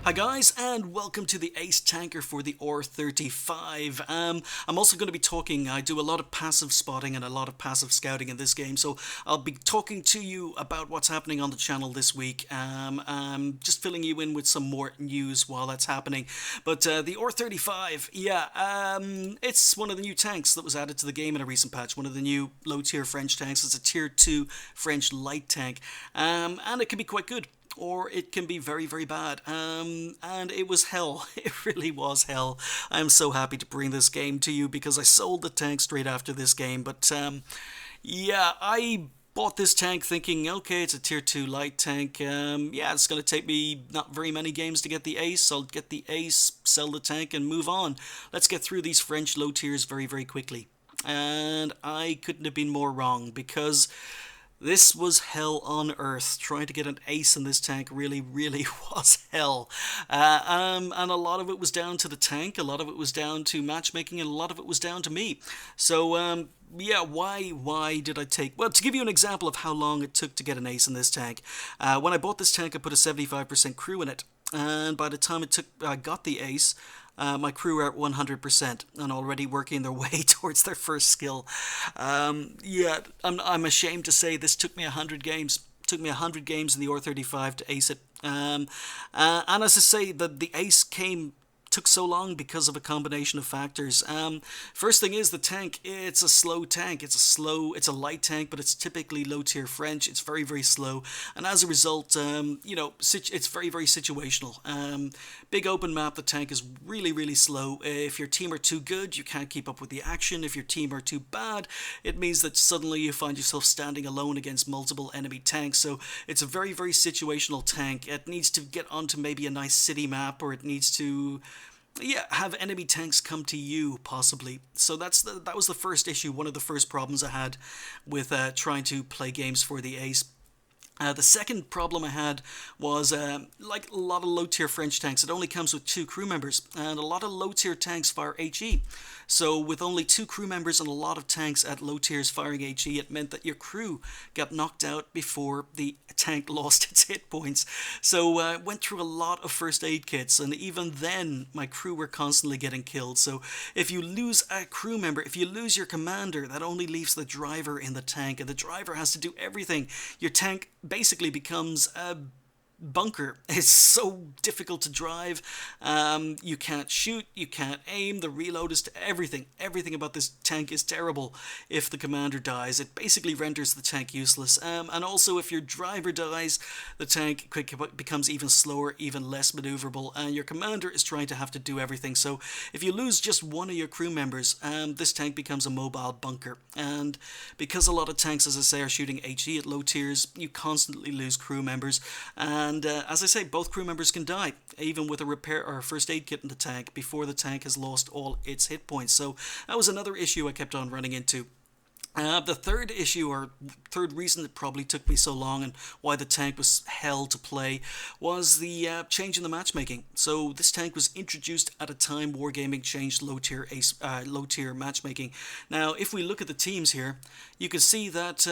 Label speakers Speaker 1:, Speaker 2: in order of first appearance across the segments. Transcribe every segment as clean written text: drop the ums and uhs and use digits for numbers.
Speaker 1: Hi guys, and welcome to the Ace Tanker for the R35. I'm also going to be talking, I do a lot of passive spotting and a lot of passive scouting in this game, so I'll be talking to you about what's happening on the channel this week. Just filling you in with some more news while that's happening. But the R35, it's one of the new tanks that was added to the game in a recent patch, one of the new low-tier French tanks. It's a tier 2 French light tank, and it can be quite good, or it can be very, very bad. And it was hell. It really was hell. I'm so happy to bring this game to you because I sold the tank straight after this game. But I bought this tank thinking, okay, it's a tier 2 light tank. It's going to take me not very many games to get the ace. I'll get the ace, sell the tank, and move on. Let's get through these French low tiers very, very quickly. And I couldn't have been more wrong because this was hell on earth. Trying to get an ace in this tank really, really was hell. And a lot of it was down to the tank, a lot of it was down to matchmaking, and a lot of it was down to me. So, why did I take... Well, to give you an example of how long it took to get an ace in this tank, when I bought this tank, I put a 75% crew in it. And by the time I got the ace, my crew were at 100% and already working their way towards their first skill. I'm ashamed to say this took me 100 games. It took me 100 games in the R35 to ace it. And as I say, the ace took so long because of a combination of factors. First thing is the tank. It's a slow tank. It's a light tank, but it's typically low tier French. It's very, very slow, and as a result, it's very, very situational. Big open map, the tank is really, really slow. If your team are too good, you can't keep up with the action. If your team are too bad, it means that suddenly you find yourself standing alone against multiple enemy tanks. So it's a very, very situational tank. It needs to get onto maybe a nice city map, or it needs to have enemy tanks come to you, possibly. So that was the first issue, one of the first problems I had with trying to play games for the ace. The second problem I had was, like a lot of low-tier French tanks, it only comes with 2 crew members, and a lot of low-tier tanks fire HE. So with only 2 crew members and a lot of tanks at low tiers firing HE, it meant that your crew got knocked out before the tank lost its hit points. So I went through a lot of first aid kits, and even then my crew were constantly getting killed. So if you lose a crew member, if you lose your commander, that only leaves the driver in the tank, and the driver has to do everything. Your tank basically becomes a bunker. It's so difficult to drive. You can't shoot, you can't aim, the reload is to everything. Everything about this tank is terrible. If the commander dies, it basically renders the tank useless. And also, if your driver dies, the tank becomes even slower, even less maneuverable, and your commander is trying to have to do everything. So if you lose just one of your crew members, this tank becomes a mobile bunker. And because a lot of tanks, as I say, are shooting HE at low tiers, you constantly lose crew members. And as I say, both crew members can die, even with a repair or a first aid kit in the tank, before the tank has lost all its hit points. So that was another issue I kept on running into. The third issue, or third reason it probably took me so long and why the tank was hell to play, was the change in the matchmaking. So this tank was introduced at a time Wargaming changed low-tier matchmaking. Now, if we look at the teams here, you can see that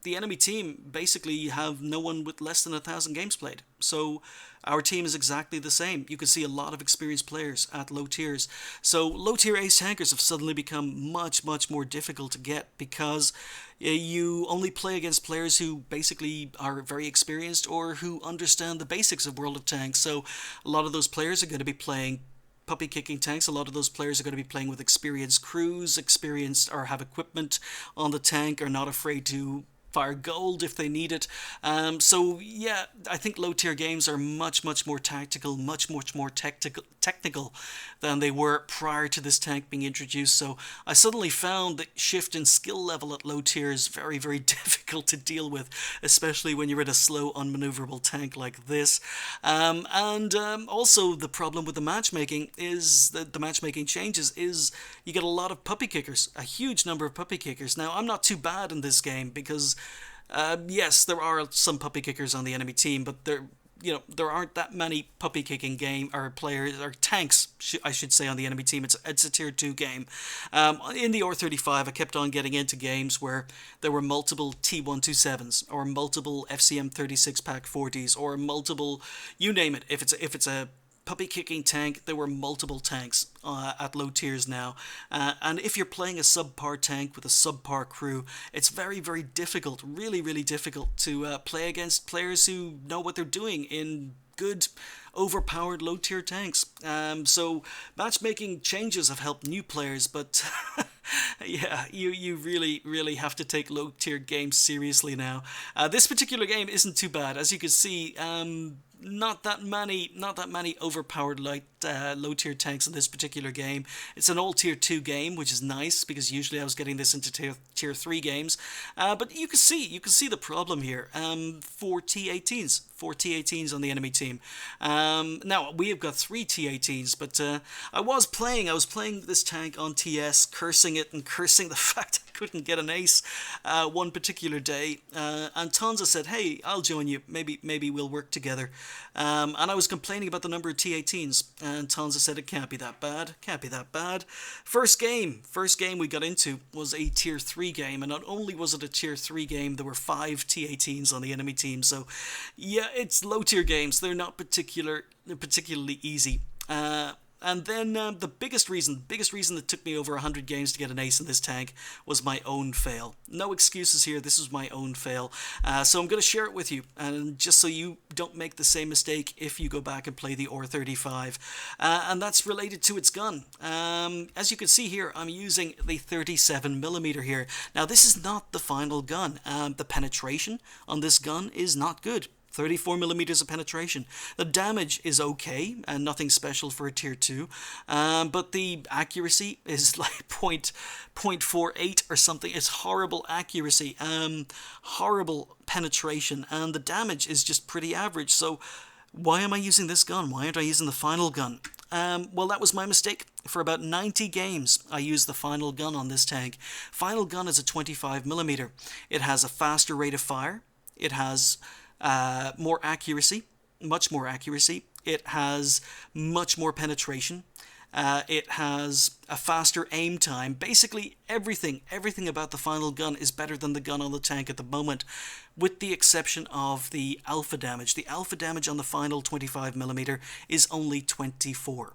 Speaker 1: the enemy team basically have no one with less than 1,000 games played. So our team is exactly the same. You can see a lot of experienced players at low tiers. So low tier ace tankers have suddenly become much, much more difficult to get because you only play against players who basically are very experienced or who understand the basics of World of Tanks. So a lot of those players are going to be playing puppy kicking tanks. A lot of those players are going to be playing with experienced crews, experienced or have equipment on the tank, are not afraid to fire gold if they need it. I think low tier games are much, much more tactical, much more technical than they were prior to this tank being introduced. So I suddenly found the shift in skill level at low tiers very, very difficult to deal with, especially when you're in a slow, unmaneuverable tank like this. Also the problem with the matchmaking is that the matchmaking changes is you get a lot of puppy kickers, a huge number of puppy kickers. Now, I'm not too bad in this game because yes, there are some puppy kickers on the enemy team, but there aren't that many puppy kicking players or tanks, I should say, on the enemy team. It's a tier 2 game. In the R35, I kept on getting into games where there were multiple T127s or multiple FCM 36 pack 40s or multiple, you name it. If it's a puppy kicking tank, there were multiple tanks at low tiers now. And if you're playing a subpar tank with a subpar crew, it's very, very difficult, really, really difficult to play against players who know what they're doing in good, overpowered low tier tanks. So matchmaking changes have helped new players, but yeah, you really, really have to take low tier games seriously now. This particular game isn't too bad, as you can see. Not that many overpowered low tier tanks in this particular game. It's an all tier 2 game, which is nice because usually I was getting this into tier 3 games. But you can see the problem here. 4 T18s on the enemy team. Now we have got 3 T18s, but I was playing this tank on TS, cursing it and cursing the fact I couldn't get an ace one particular day. And Tonza said, "Hey, I'll join you. Maybe we'll work together." And I was complaining about the number of T18s, and Tonza said it can't be that bad. First game we got into was a tier 3 game, and not only was it a tier 3 game, there were 5 T18s on the enemy team. So yeah, it's low tier games. They're not particularly easy. And then the biggest reason that took me over 100 games to get an ace in this tank was my own fail. No excuses here, this was my own fail. So I'm going to share it with you, and just so you don't make the same mistake if you go back and play the R35. And that's related to its gun. As you can see here, I'm using the 37mm here. Now this is not the final gun. The penetration on this gun is not good. 34mm of penetration. The damage is okay, and nothing special for a tier 2, but the accuracy is like 0.48 or something. It's horrible accuracy, horrible penetration, and the damage is just pretty average. So why am I using this gun? Why aren't I using the final gun? Well, that was my mistake. For about 90 games, I used the final gun on this tank. Final gun is a 25mm. It has a faster rate of fire. It has more accuracy, much more accuracy. It has much more penetration. It has a faster aim time. Basically, everything about the final gun is better than the gun on the tank at the moment, with the exception of the alpha damage. The alpha damage on the final 25mm is only 24.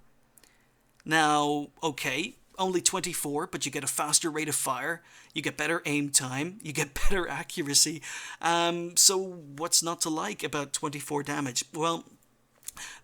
Speaker 1: Now, okay, only 24, but you get a faster rate of fire, you get better aim time, you get better accuracy. So what's not to like about 24 damage? Well,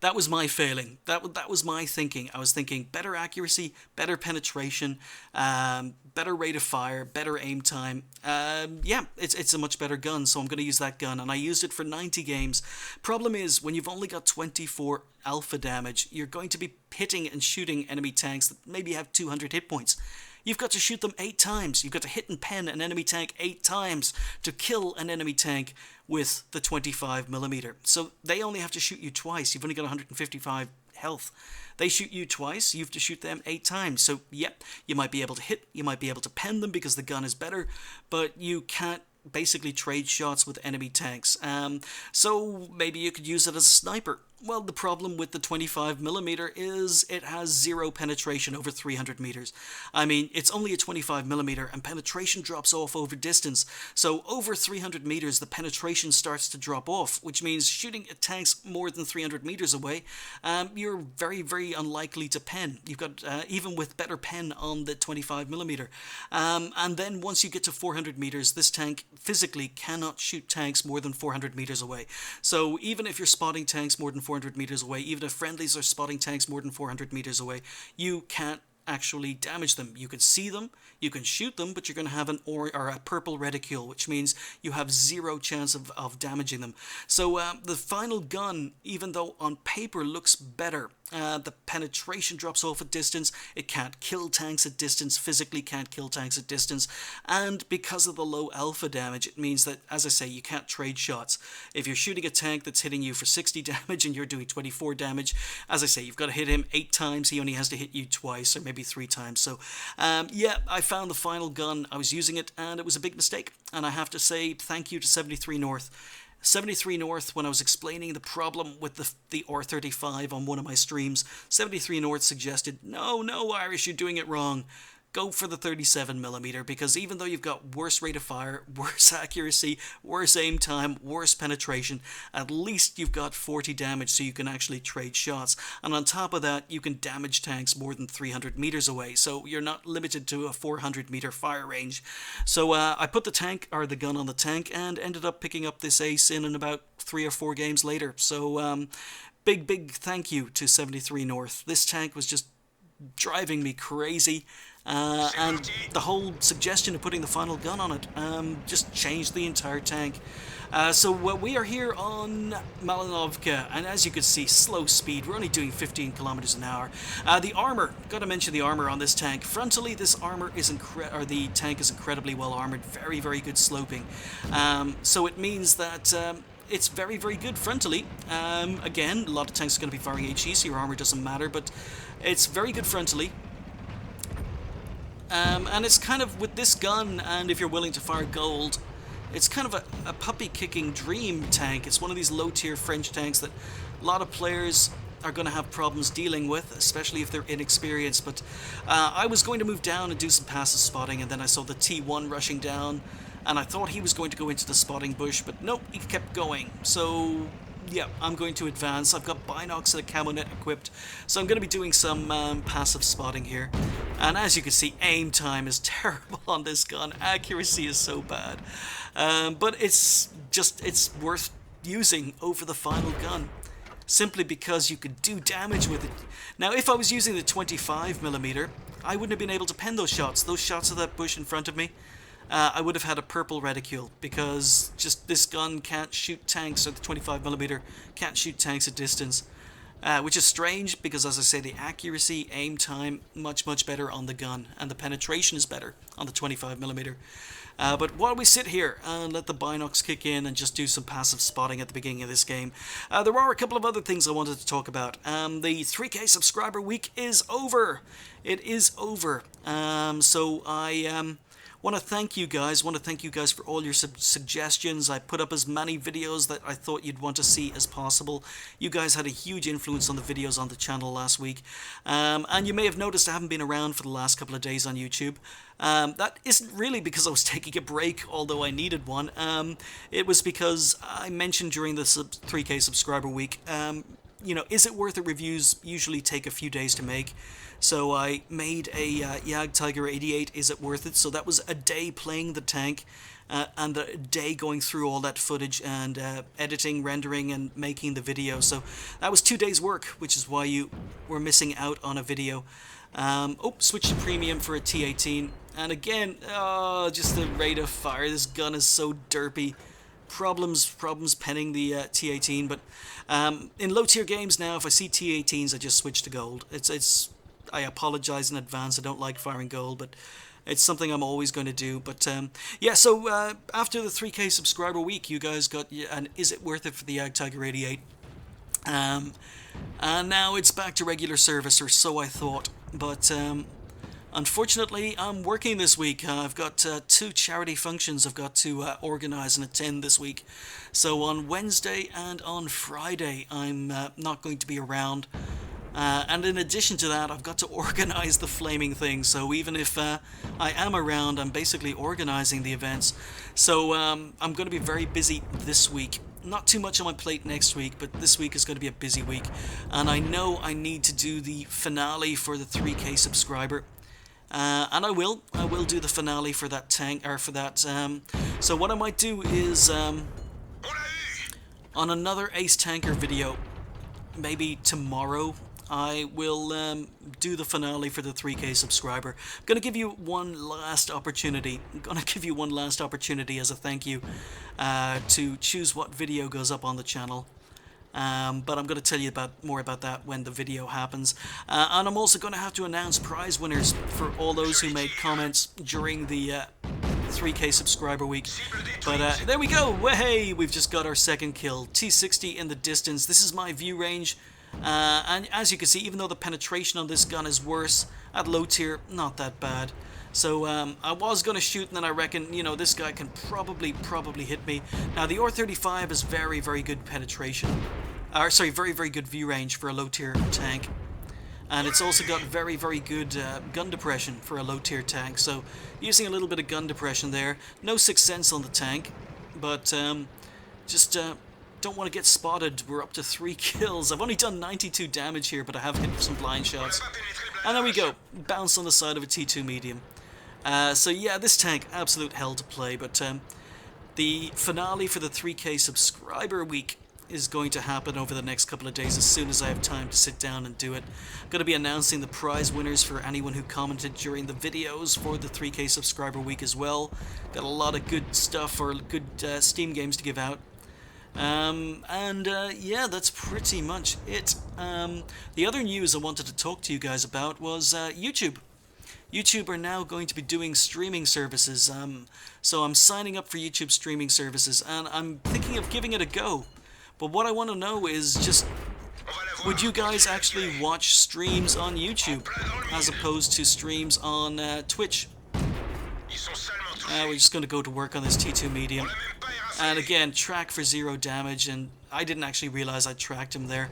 Speaker 1: that was my failing. That was my thinking. I was thinking better accuracy, better penetration, better rate of fire, better aim time. Yeah, it's a much better gun, so I'm going to use that gun, and I used it for 90 games. Problem is, when you've only got 24 alpha damage, you're going to be hitting and shooting enemy tanks that maybe have 200 hit points. You've got to shoot them 8 times. You've got to hit and pen an enemy tank 8 times to kill an enemy tank with the 25mm. So they only have to shoot you twice. You've only got 155 health. They shoot you twice, you have to shoot them 8 times. So, yep, you might be able to hit, you might be able to pen them because the gun is better, but you can't basically trade shots with enemy tanks. So maybe you could use it as a sniper. Well, the problem with the 25mm is it has 0 penetration over 300 meters. I mean, it's only a 25mm and penetration drops off over distance. So over 300 meters, the penetration starts to drop off, which means shooting at tanks more than 300 meters away, you're very, very unlikely to pen. You've got, even with better pen on the 25mm. And then once you get to 400 meters, this tank physically cannot shoot tanks more than 400 meters away. So even if you're spotting tanks more than 400 meters away, even if friendlies are spotting tanks more than 400 meters away, you can't actually damage them. You can see them, you can shoot them, but you're going to have an or a purple reticule, which means you have 0 chance of damaging them. So the final gun, even though on paper looks better, the penetration drops off at distance. It can't kill tanks at distance, physically can't kill tanks at distance, and because of the low alpha damage, it means that, as I say, you can't trade shots. If you're shooting a tank that's hitting you for 60 damage and you're doing 24 damage, as I say, you've got to hit him 8 times, he only has to hit you twice or maybe 3 times. So yeah, I found the final gun, I was using it, and it was a big mistake, and I have to say thank you to 73 North. 73 North, when I was explaining the problem with the R35 on one of my streams, 73 North suggested, no, Irish, you're doing it wrong. go for the 37mm, because even though you've got worse rate of fire, worse accuracy, worse aim time, worse penetration, at least you've got 40 damage, so you can actually trade shots. And on top of that, you can damage tanks more than 300 meters away, so you're not limited to a 400 meter fire range. So I put the gun on the tank and ended up picking up this ace in about 3 or 4 games later. So big thank you to 73 North. This tank was just driving me crazy, and the whole suggestion of putting the final gun on it just changed the entire tank. So we are here on Malinovka, and as you can see, slow speed. We're only doing 15 kilometers an hour. The armor, got to mention the armor on this tank. Frontally, this armor is the tank is incredibly well armored, very good sloping. So it means that it's very good frontally. Again, a lot of tanks are going to be firing HE, so your armor doesn't matter, but it's very good frontally. And it's kind of, with this gun, and if you're willing to fire gold, it's kind of a puppy-kicking dream tank. It's one of these low-tier French tanks that a lot of players are going to have problems dealing with, especially if they're inexperienced. But I was going to move down and do some passive spotting, and then I saw the T1 rushing down, and I thought he was going to go into the spotting bush, but nope, he kept going. So yeah, I'm going to advance. I've got binocs and a camo net equipped, so I'm going to be doing some passive spotting here. And as you can see, aim time is terrible on this gun. Accuracy is so bad. But it's worth using over the final gun, simply because you could do damage with it. Now, if I was using the 25mm, I wouldn't have been able to pen those shots. Those shots of that bush in front of me, I would have had a purple reticule, because just this gun can't shoot tanks, or the 25mm can't shoot tanks at distance. Which is strange, because as I say, the accuracy, aim time, much better on the gun, and the penetration is better on the 25mm. But while we sit here and let the binocs kick in and just do some passive spotting at the beginning of this game, there are a couple of other things I wanted to talk about. The 3K subscriber week is over. It is over. So I want to thank you guys. For all your suggestions. I put up as many videos that I thought you'd want to see as possible. You guys had a huge influence on the videos on the channel last week. And you may have noticed I haven't been around for the last couple of days on YouTube. That isn't really because I was taking a break, although I needed one. It was because I mentioned during the 3K subscriber week, you know, is it worth it? Reviews usually take a few days to make. So I made a Jag Tiger 88, is it worth it? So that was a day playing the tank, and a day going through all that footage and editing, rendering, and making the video. So that was 2 days work, which is why you were missing out on a video. Switch to premium for a T18. And again, just the rate of fire. This gun is so derpy. Problems penning the T18. But in low tier games now, if I see T18s, I just switch to gold. I apologize in advance. I don't like firing gold, but it's something I'm always going to do. But yeah, so after the 3K subscriber week, you guys got an is it worth it for the Jag Tiger 88. And now it's back to regular service, or so I thought. But unfortunately, I'm working this week. I've got 2 charity functions I've got to organize and attend this week. So on Wednesday and on Friday, I'm not going to be around. And in addition to that, I've got to organize the flaming thing. So even if I am around, I'm basically organizing the events. So I'm going to be very busy this week. Not too much on my plate next week, but this week is going to be a busy week. And I know I need to do the finale for the 3K subscriber. And I will do the finale for that tank, or for that. So what I might do is on another Ace Tanker video, maybe tomorrow, I will do the finale for the 3K subscriber. I'm going to give you one last opportunity. As a thank you to choose what video goes up on the channel. But I'm going to tell you more about that when the video happens. And I'm also going to have to announce prize winners for all those who made comments during the 3K subscriber week. But there we go. Hey, we've just got our second kill. T60 in the distance. This is my view range. And as you can see, even though the penetration on this gun is worse, at low tier, not that bad. So I was going to shoot, and then I reckon, you know, this guy can probably hit me. Now, the R35 is very good penetration. Very good view range for a low tier tank. And it's also got very, very good gun depression for a low tier tank. So using a little bit of gun depression there. No Sixth Sense on the tank, but just don't want to get spotted. We're up to 3 kills. I've only done 92 damage here, but I have hit some blind shots. And there we go. Bounce on the side of a T2 medium. So yeah, this tank, absolute hell to play. But the finale for the 3K subscriber week is going to happen over the next couple of days as soon as I have time to sit down and do it. I'm going to be announcing the prize winners for anyone who commented during the videos for the 3K subscriber week as well. Got a lot of good stuff or good Steam games to give out. Yeah, that's pretty much it. The other news I wanted to talk to you guys about was YouTube. YouTube are now going to be doing streaming services. So I'm signing up for YouTube streaming services and I'm thinking of giving it a go. But what I want to know is just, would you guys actually watch streams on YouTube as opposed to streams on Twitch? We're just going to go to work on this T2 medium. And again, track for 0 damage, and I didn't actually realize I tracked him there.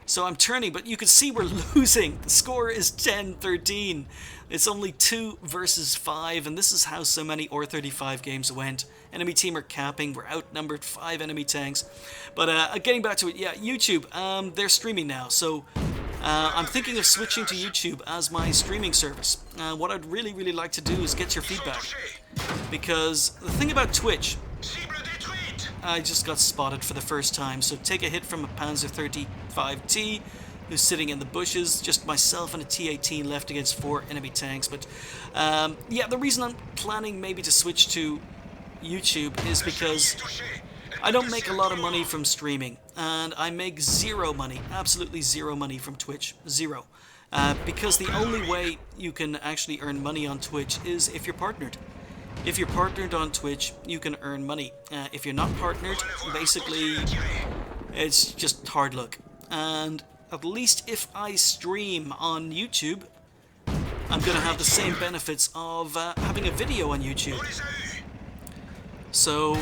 Speaker 1: So I'm turning, but you can see we're losing. The score is 10-13. It's only 2 versus 5, and this is how so many R35 games went. Enemy team are capping. We're outnumbered 5 enemy tanks. But getting back to it, yeah, YouTube, they're streaming now. So I'm thinking of switching to YouTube as my streaming service. What I'd really, really like to do is get your feedback. Because the thing about Twitch, I just got spotted for the first time, so take a hit from a Panzer 35T who's sitting in the bushes, just myself and a T-18 left against 4 enemy tanks. But yeah, the reason I'm planning maybe to switch to YouTube is because I don't make a lot of money from streaming, and I make 0 money, absolutely 0 money from Twitch, 0. Because the only way you can actually earn money on Twitch is if you're partnered. If you're partnered on Twitch, you can earn money. If you're not partnered, basically, it's just hard luck. And at least if I stream on YouTube, I'm going to have the same benefits of having a video on YouTube. So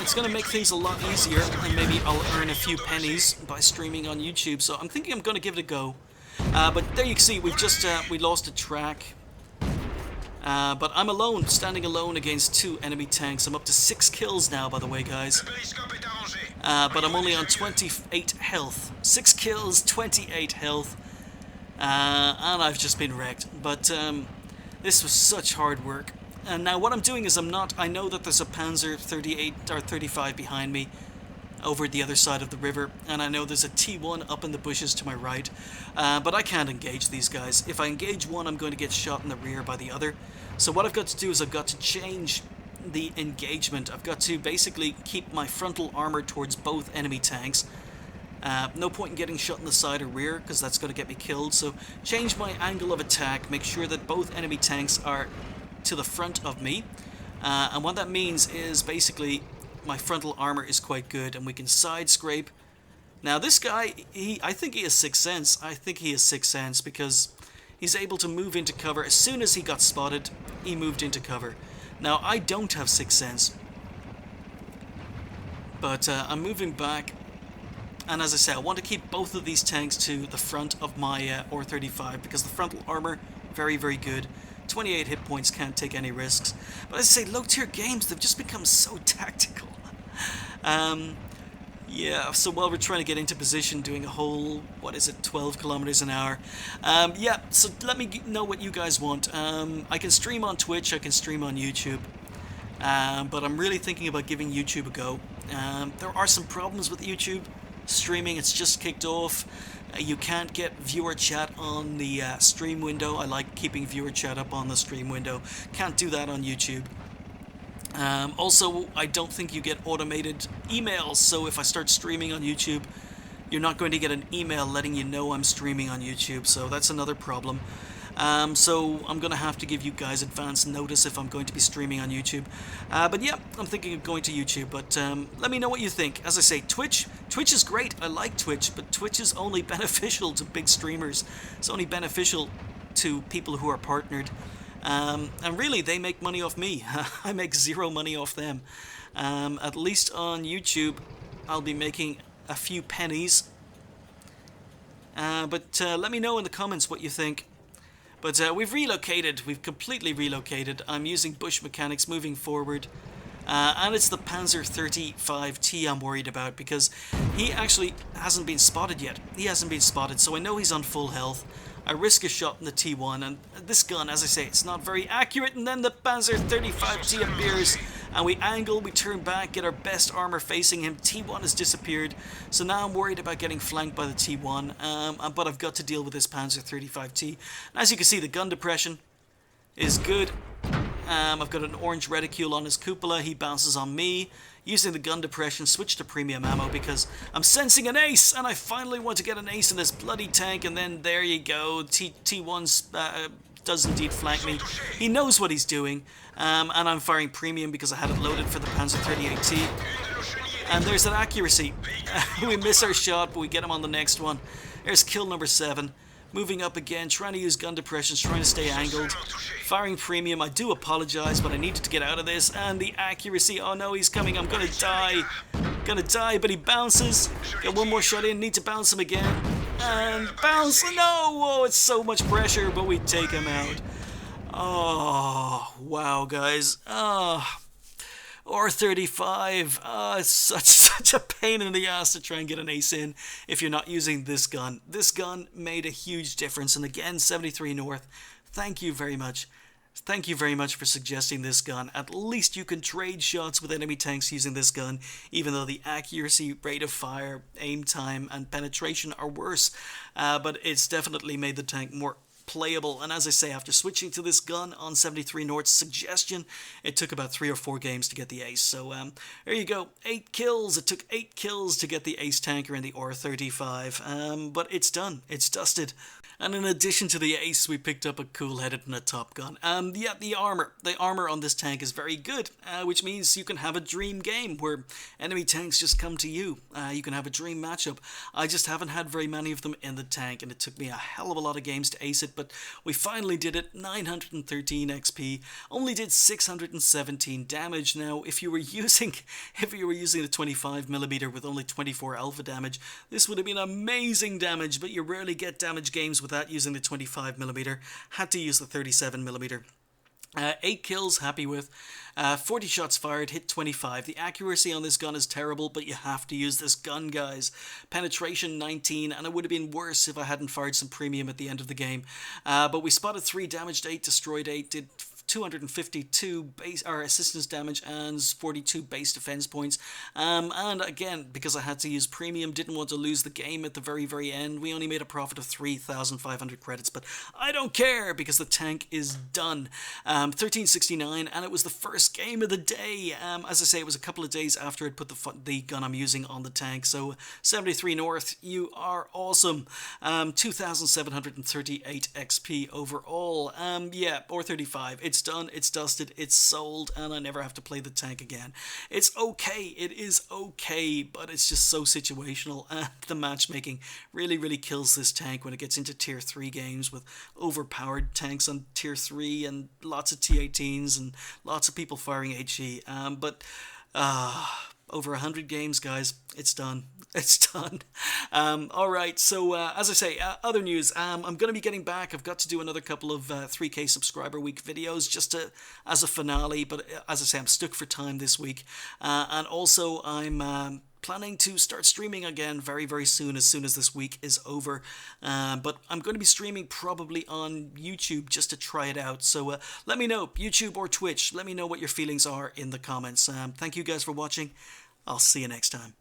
Speaker 1: it's going to make things a lot easier, and maybe I'll earn a few pennies by streaming on YouTube. So I'm thinking I'm going to give it a go. But there you can see, we lost a track. But I'm alone, standing alone against 2 enemy tanks. I'm up to 6 kills now, by the way, guys. But I'm only on 28 health. 6 kills, 28 health. And I've just been wrecked. But this was such hard work. And now what I'm doing is I know that there's a Panzer 38 or 35 behind me over the other side of the river, and I know there's a T1 up in the bushes to my right, but I can't engage these guys. If I engage one, I'm going to get shot in the rear by the other. So what I've got to do is I've got to change the engagement. I've got to basically keep my frontal armor towards both enemy tanks. No point in getting shot in the side or rear, because that's going to get me killed. So change my angle of attack, make sure that both enemy tanks are to the front of me. And what that means is basically my frontal armor is quite good, and we can side scrape. Now this guy, I think he has 6th Sense. I think he has 6th Sense because he's able to move into cover. As soon as he got spotted, he moved into cover. Now I don't have 6th Sense, but I'm moving back. And as I said, I want to keep both of these tanks to the front of my R35 because the frontal armor, very, very good. 28 hit points, can't take any risks. But as I say, low tier games, they've just become so tactical. Yeah, so while we're trying to get into position, doing a whole, 12 kilometers an hour. Yeah, so let me know what you guys want. I can stream on Twitch, I can stream on YouTube. But I'm really thinking about giving YouTube a go. There are some problems with YouTube streaming. It's just kicked off. You can't get viewer chat on the stream window. I like keeping viewer chat up on the stream window. Can't do that on YouTube. Also, I don't think you get automated emails, so if I start streaming on YouTube, you're not going to get an email letting you know I'm streaming on YouTube, so that's another problem. So I'm going to have to give you guys advance notice if I'm going to be streaming on YouTube. But yeah, I'm thinking of going to YouTube, but let me know what you think. As I say, Twitch is great. I like Twitch, but Twitch is only beneficial to big streamers. It's only beneficial to people who are partnered. And really, they make money off me. I make 0 money off them. At least on YouTube, I'll be making a few pennies. But let me know in the comments what you think. But we've relocated. We've completely relocated. I'm using bush mechanics moving forward. And it's the Panzer 35T I'm worried about, because he actually hasn't been spotted yet. He hasn't been spotted, so I know he's on full health. I risk a shot in the T1, and this gun, as I say, it's not very accurate, and then the Panzer 35T appears, and we angle, we turn back, get our best armor facing him. T1 has disappeared, so now I'm worried about getting flanked by the T1, but I've got to deal with this Panzer 35T. And as you can see, the gun depression is good. I've got an orange reticule on his cupola. He bounces on me. Using the gun depression, switch to premium ammo because I'm sensing an ace, and I finally want to get an ace in this bloody tank. And then there you go. T1 does indeed flank me. He knows what he's doing, and I'm firing premium because I had it loaded for the Panzer 38T. And there's that accuracy. We miss our shot, but we get him on the next one. There's kill number 7. Moving up again, trying to use gun depressions, trying to stay angled. Firing premium, I do apologize, but I needed to get out of this. And the accuracy, oh no, he's coming, I'm gonna die. Gonna die, but he bounces. Get one more shot in, need to bounce him again. And bounce, no! Oh, it's so much pressure, but we take him out. Oh, wow, guys. R35, it's such a pain in the ass to try and get an ace in if you're not using this gun. This gun made a huge difference, and again, 73 North, thank you very much. Thank you very much for suggesting this gun. At least you can trade shots with enemy tanks using this gun, even though the accuracy, rate of fire, aim time, and penetration are worse. But it's definitely made the tank more playable, and as I say, after switching to this gun on 73 North's suggestion, it took about 3 or 4 games to get the ace. So there you go, 8 kills. It took 8 kills to get the Ace Tanker in the R35, but it's done, it's dusted. And in addition to the ace, we picked up a cool-headed and a Top Gun. Yeah, the armor on this tank is very good, which means you can have a dream game where enemy tanks just come to you. You can have a dream matchup. I just haven't had very many of them in the tank, and it took me a hell of a lot of games to ace it, but we finally did it. 913 XP, only did 617 damage. Now, if you were using the 25mm with only 24 alpha damage, this would have been amazing damage, but you rarely get damage games without using the 25mm. Had to use the 37mm. 8 kills, happy with. 40 shots fired, hit 25. The accuracy on this gun is terrible, but you have to use this gun, guys. Penetration 19, and it would have been worse if I hadn't fired some premium at the end of the game. But we spotted 3, damaged 8, destroyed 8, did 252 base assistance damage and 42 base defense points. And again, because I had to use premium, didn't want to lose the game at the very end. We only made a profit of 3,500 credits, but I don't care because the tank is done. 1369, and it was the first game of the day. As I say, it was a couple of days after I'd put the gun I'm using on the tank. So 73 North, you are awesome. 2,738 XP overall. Yeah, R35. It's done, it's dusted, it's sold, and I never have to play the tank again. It's okay, it is okay, but it's just so situational. The matchmaking really kills this tank when it gets into tier 3 games with overpowered tanks on tier 3 and lots of T18s and lots of people firing HE. But over 100 games, guys, it's done. It's done. Alright, so as I say, other news. I'm going to be getting back. I've got to do another couple of 3K subscriber week videos just as a finale, but as I say, I'm stuck for time this week. And also, I'm planning to start streaming again very soon as this week is over. But I'm going to be streaming probably on YouTube just to try it out. So let me know, YouTube or Twitch, let me know what your feelings are in the comments. Thank you guys for watching. I'll see you next time.